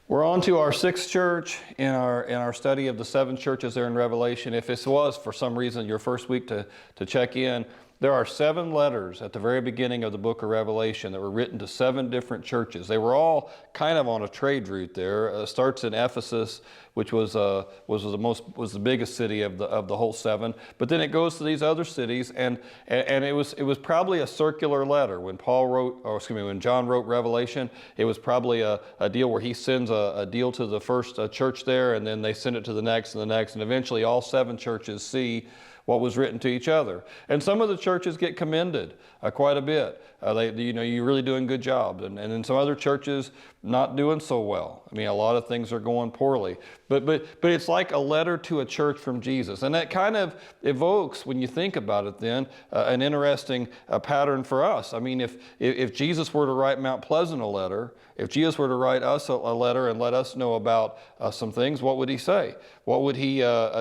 We're on to our sixth church in our study of the seven churches there in Revelation. If this was, for some reason, your first week to check in, there are 7 letters at the very beginning of the book of Revelation that were written to 7 different churches. They were all kind of on a trade route there. It starts in Ephesus, which was the biggest city of the whole 7. But then it goes to these other cities, and it was probably a circular letter. When when John wrote Revelation, it was probably a deal where he sends a deal to the first church there, and then they send it to the next and the next, and eventually all 7 churches see what was written to each other. And some of the churches get commended quite a bit. You're really doing a good job. And then some other churches not doing so well. I mean, a lot of things are going poorly. But it's like a letter to a church from Jesus. And that kind of evokes, when you think about it then, an interesting pattern for us. I mean, if Jesus were to write Mount Pleasant a letter, if Jesus were to write us a letter and let us know about some things, what would he say? What would he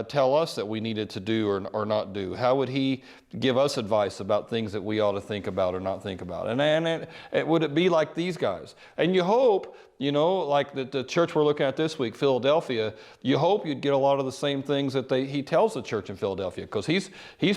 tell us that we needed to do or not do? How would he give us advice about things that we ought to think about or not think about? And would it be like these guys? And you hope, like the church we're looking at this week, Philadelphia, you hope you'd get a lot of the same things that he tells the church in Philadelphia, because he's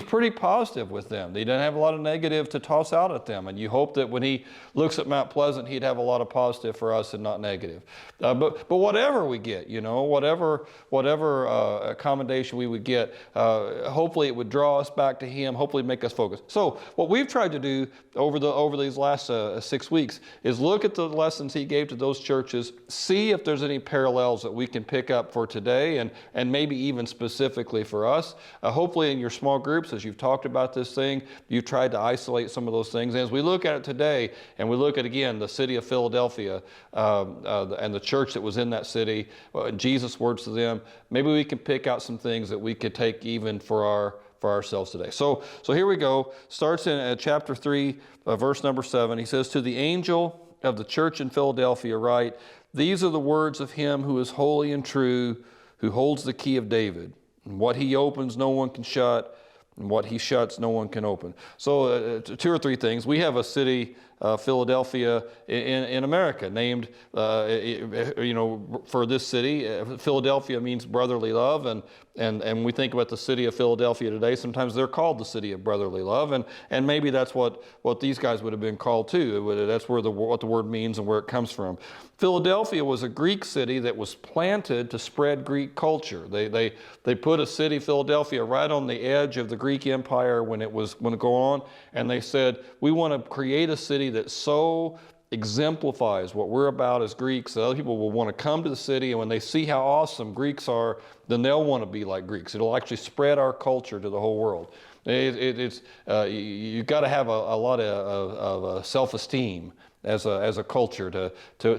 pretty positive with them. He doesn't have a lot of negative to toss out at them. And you hope that when he looks at Mount Pleasant, he'd have a lot of positive for us and not negative. But whatever we get, whatever accommodation we would get, hopefully it would draw us back to him, hopefully make us focus. So what we've tried to do over these last 6 weeks is look at the lessons he gave to those churches, see if there's any parallels that we can pick up for today and maybe even specifically for us. Hopefully in your small groups, as you've talked about this thing, you've tried to isolate some of those things. And as we look at it today, and we look at, again, the city of Philadelphia and the church that was in that city, Jesus' words to them, maybe we can pick out some things that we could take even for ourselves today. So here we go. Starts in chapter 3, verse number 7. He says, "To the angel of the church in Philadelphia write, these are the words of him who is holy and true, who holds the key of David. And what he opens, no one can shut, and what he shuts, no one can open." So 2 or 3 things. We have a city, Philadelphia, in America, named, for this city. Philadelphia means brotherly love, and we think about the city of Philadelphia today. Sometimes they're called the city of brotherly love, and maybe that's what these guys would have been called too. That's what the word means and where it comes from. Philadelphia was a Greek city that was planted to spread Greek culture. They put a city, Philadelphia, right on the edge of the Greek Empire when it going on, and they said, we want to create a city that so exemplifies what we're about as Greeks that other people will want to come to the city, and when they see how awesome Greeks are, then they'll want to be like Greeks. It'll actually spread our culture to the whole world. You've got to have a lot of self-esteem as a culture to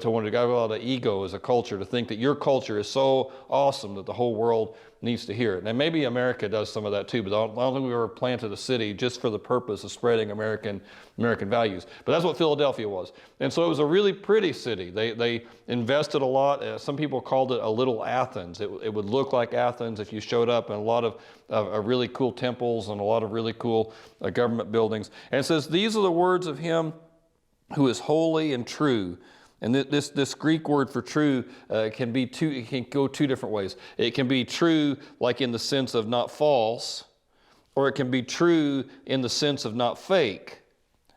want to have a lot of ego as a culture to think that your culture is so awesome that the whole world needs to hear it. And maybe America does some of that too, but I don't think we ever planted a city just for the purpose of spreading American values. But that's what Philadelphia was. And so it was a really pretty city. They invested a lot. Some people called it a little Athens. It would look like Athens if you showed up, and a lot of really cool temples and a lot of really cool government buildings. And it says, these are the words of him who is holy and true. And this Greek word for true it can go 2 different ways. It can be true like in the sense of not false, or it can be true in the sense of not fake.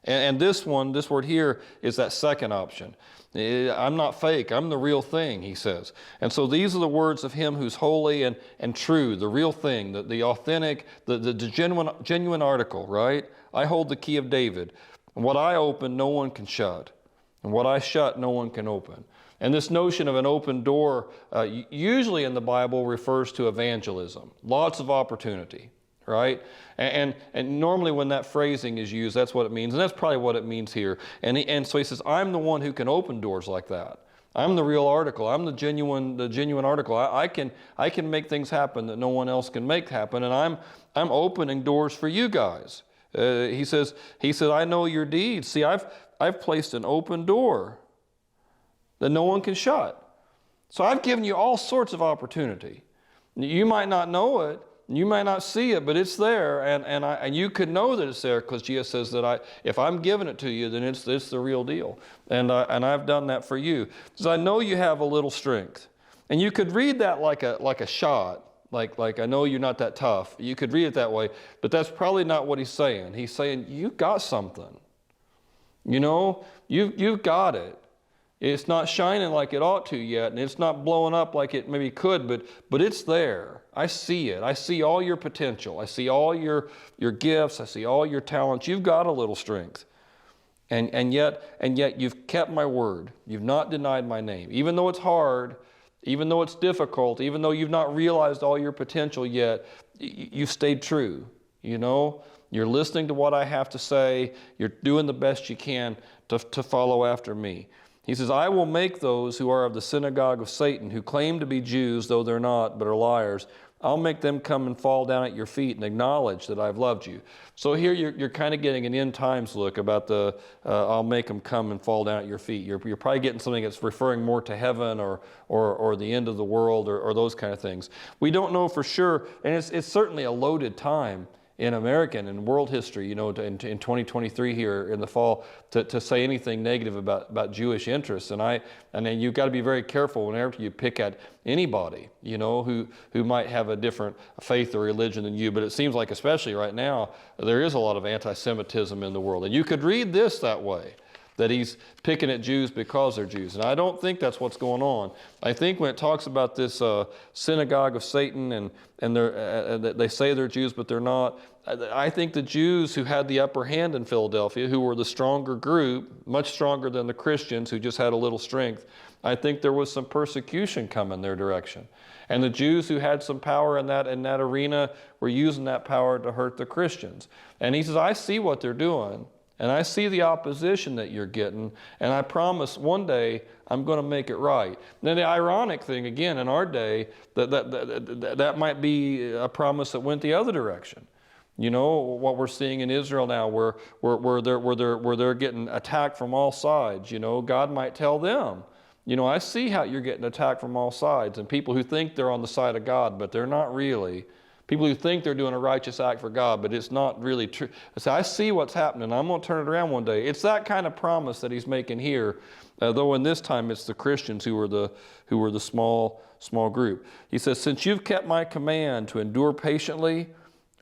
And this word here is that second option. I'm not fake, I'm the real thing, he says. And so these are the words of him who's holy and true, the real thing, the authentic, the genuine article, right? I hold the key of David. And what I open, no one can shut. And what I shut, no one can open. And this notion of an open door usually in the Bible refers to evangelism. Lots of opportunity, right? And normally when that phrasing is used, that's what it means. And that's probably what it means here. And so he says, I'm the one who can open doors like that. I'm the real article. I'm the genuine article. I can make things happen that no one else can make happen. And I'm opening doors for you guys. He said, I know your deeds. See, I've placed an open door that no one can shut. So I've given you all sorts of opportunity. You might not know it, You might not see it, but it's there, and you could know that it's there because Jesus says that if I'm giving it to you, then it's the real deal. And I've done that for you. Because I know you have a little strength. And you could read that like a shot. Like I know you're not that tough. You could read it that way, but that's probably not what he's saying. He's saying, you've got something. You know, you've got it. It's not shining like it ought to yet, and it's not blowing up like it maybe could, but it's there. I see it. I see all your potential. I see all your gifts. I see all your talents. You've got a little strength. And yet you've kept my word. You've not denied my name. Even though it's hard, even though it's difficult, even though you've not realized all your potential yet, you've stayed true. You know, you're listening to what I have to say. You're doing the best you can to follow after me. He says, I will make those who are of the synagogue of Satan, who claim to be Jews, though they're not, but are liars, I'll make them come and fall down at your feet and acknowledge that I've loved you. So here you're kind of getting an end times look about the I'll make them come and fall down at your feet. You're probably getting something that's referring more to heaven or the end of the world or those kind of things. We don't know for sure, and it's certainly a loaded time in American and world history, you know, in 2023 here in the fall, to say anything negative about Jewish interests. And then you've got to be very careful whenever you pick at anybody, you know, who might have a different faith or religion than you. But it seems like, especially right now, there is a lot of anti-Semitism in the world. And you could read this that way, that he's picking at Jews because they're Jews. And I don't think that's what's going on. I think when it talks about this synagogue of Satan and they say they're Jews, but they're not, I think the Jews who had the upper hand in Philadelphia, who were the stronger group, much stronger than the Christians who just had a little strength, I think there was some persecution coming their direction. And the Jews who had some power in that arena were using that power to hurt the Christians. And he says, I see what they're doing. And I see the opposition that you're getting, and I promise one day I'm going to make it right. Now, the ironic thing, again, in our day, that might be a promise that went the other direction. You know, what we're seeing in Israel now, where they're getting attacked from all sides. You know, God might tell them, you know, I see how you're getting attacked from all sides, and people who think they're on the side of God, but they're not really. People who think they're doing a righteous act for God, but it's not really true. I see what's happening. I'm going to turn it around one day. It's that kind of promise that he's making here, though in this time it's the Christians who were the small group. He says, since you've kept my command to endure patiently,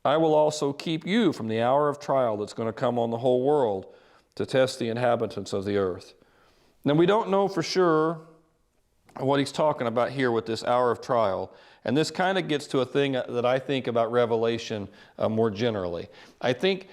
I will also keep you from the hour of trial that's going to come on the whole world to test the inhabitants of the earth. Now, we don't know for sure what he's talking about here with this hour of trial. And this kind of gets to a thing that I think about Revelation more generally. I think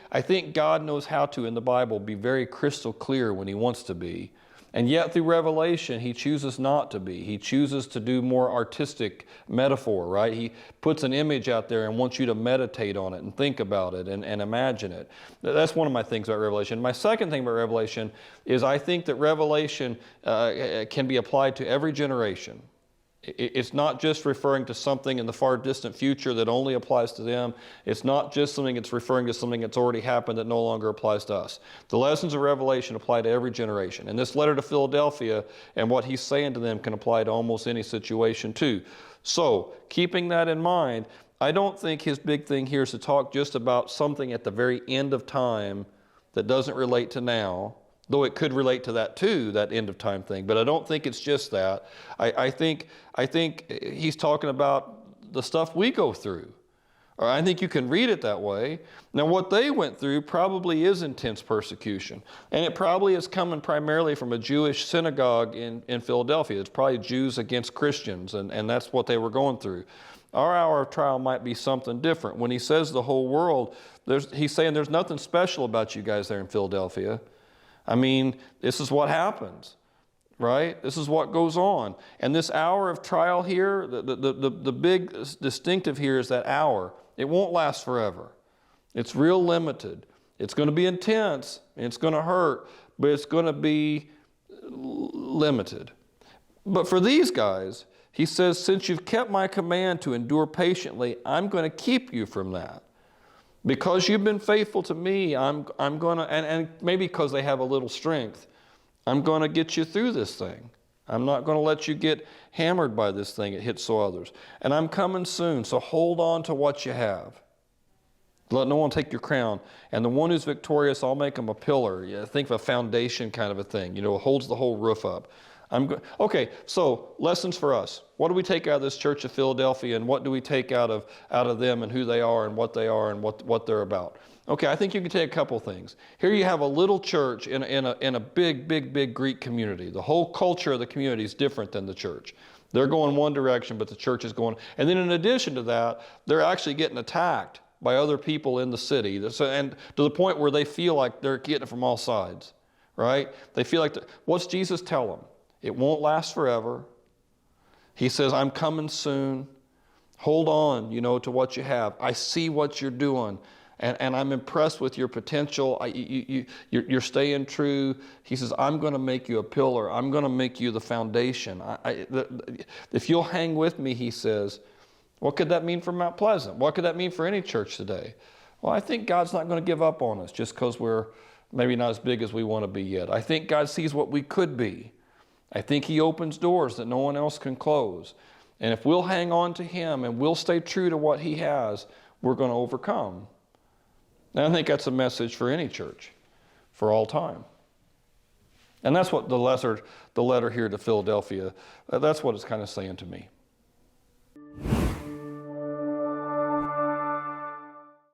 God knows how to, in the Bible, be very crystal clear when he wants to be. And yet through Revelation, he chooses not to be. He chooses to do more artistic metaphor, right? He puts an image out there and wants you to meditate on it and think about it and imagine it. That's one of my things about Revelation. My second thing about Revelation is I think that Revelation can be applied to every generation. It's not just referring to something in the far distant future that only applies to them. It's not just something that's referring to something that's already happened that no longer applies to us. The lessons of Revelation apply to every generation. And this letter to Philadelphia and what he's saying to them can apply to almost any situation too. So, keeping that in mind, I don't think his big thing here is to talk just about something at the very end of time that doesn't relate to now. Though it could relate to that too, that end of time thing. But I don't think it's just that. I think he's talking about the stuff we go through. Or I think you can read it that way. Now, what they went through probably is intense persecution. And it probably is coming primarily from a Jewish synagogue in Philadelphia. It's probably Jews against Christians, and that's what they were going through. Our hour of trial might be something different. When he says the whole world, he's saying there's nothing special about you guys there in Philadelphia. I mean, this is what happens, right? This is what goes on. And this hour of trial here, the big distinctive here is that hour. It won't last forever. It's real limited. It's going to be intense, and it's going to hurt, but it's going to be limited. But for these guys, he says, since you've kept my command to endure patiently, I'm going to keep you from that. Because you've been faithful to me, I'm going to, and maybe because they have a little strength, I'm going to get you through this thing. I'm not going to let you get hammered by this thing. It hits so others. And I'm coming soon, so hold on to what you have. Let no one take your crown. And the one who's victorious, I'll make him a pillar. Yeah, think of a foundation kind of a thing. You know, it holds the whole roof up. Okay, so lessons for us. What do we take out of this church of Philadelphia, and what do we take out of them and who they are and what what they're about? Okay, I think you can take a couple things. Here you have a little church in a big Greek community. The whole culture of the community is different than the church. They're going one direction, but the church is going. And then in addition to that, they're actually getting attacked by other people in the city. And to the point where they feel like they're getting it from all sides, right? They feel like, what's Jesus tell them? It won't last forever. He says, I'm coming soon. Hold on, to what you have. I see what you're doing. And I'm impressed with your potential. You're staying true. He says, I'm going to make you a pillar. I'm going to make you the foundation. If you'll hang with me, he says, what could that mean for Mount Pleasant? What could that mean for any church today? Well, I think God's not going to give up on us just because we're maybe not as big as we want to be yet. I think God sees what we could be. I think he opens doors that no one else can close. And if we'll hang on to him and we'll stay true to what he has, we're going to overcome. And I think that's a message for any church, for all time. And that's what the letter here to Philadelphia, that's what it's kind of saying to me.